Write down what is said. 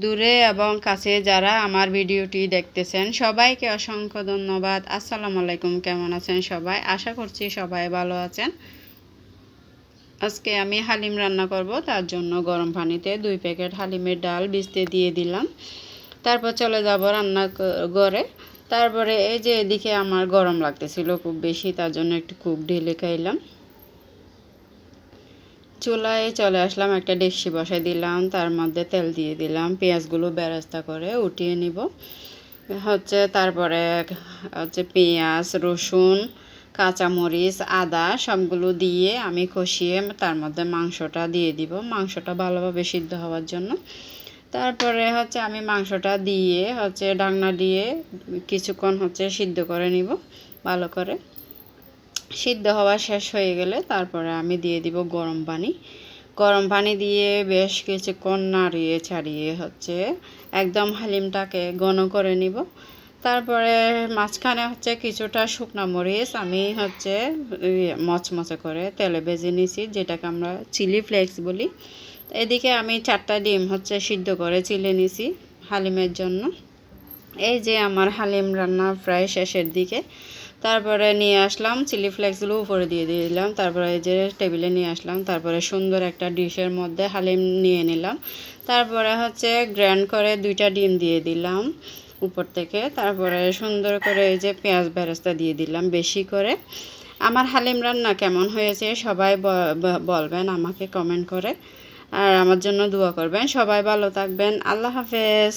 দূরে এবং কাছে যারা আমার ভিডিওটি দেখতেছেন সবাইকে অসংখ্য ধন্যবাদ। আসসালামু আলাইকুম, কেমন আছেন সবাই? আশা করছি সবাই ভালো আছেন। আজকে আমি হালিম রান্না করব, তার জন্য গরম পানিতে 2 প্যাকেট হালিমের ডাল ভিজতে দিয়ে দিলাম। তারপর চলে যাব রান্নাঘরে। তারপরে এই যে এদিকে আমার গরম লাগতেছিল খুব বেশি, তার জন্য একটু কুক ঢেলে খাইলাম। চুলায় চলে আসলাম, একটা ডেকচি বসাই দিলাম, তার মধ্যে তেল দিয়ে দিলাম, পেঁয়াজগুলো বেরেস্তা করে উঠিয়ে নিব। তারপরে পেঁয়াজ, রসুন, কাঁচামরিচ, আদা সবগুলো দিয়ে আমি কষিয়ে তার মধ্যে মাংসটা দিয়ে দিব, মাংসটা ভালোভাবে সিদ্ধ হওয়ার জন্য। তারপরে আমি মাংসটা দিয়ে ঢাকনা দিয়ে কিছুক্ষণ সিদ্ধ করে নিব ভালো করে। সিদ্ধ হওয়া শেষ হয়ে গেলে তারপরে আমি দিয়ে দিব গরম পানি। গরম পানি দিয়ে বেশ কিছুক্ষণ নাড়িয়ে ছাড়িয়ে একদম হালিমটাকে ঘন করে নিব। তারপরে মাঝখানে কিছুটা শুকনো মরিচ আমি মচমচে করে তেলে ভেজে নিছি, যেটাকে আমরা চিলি ফ্লেক্স বলি। এদিকে আমি 4টা ডিম সিদ্ধ করে চিলে নিছি হালিমের জন্য। এই যে আমার হালিম রান্না প্রায় শেষের দিকে। তারপরে নিয়ে আসলাম চিলি ফ্লেক্সগুলো উপরে দিয়ে দিলাম। তারপরে এই যে টেবিলে নিয়ে আসলাম। তারপরে সুন্দর একটা ডিশের মধ্যে হালিম নিয়ে নিলাম। তারপরে গ্র্যান্ড করে 2টা ডিম দিয়ে দিলাম উপর থেকে। তারপরে সুন্দর করে এই যে পেঁয়াজ বেরেস্তা দিয়ে দিলাম বেশি করে। আমার হালিম রান্না কেমন হয়েছে সবাই বলবেন আমাকে কমেন্ট করে, আর আমার জন্য দোয়া করবেন। সবাই ভালো থাকবেন। আল্লাহ হাফেজ।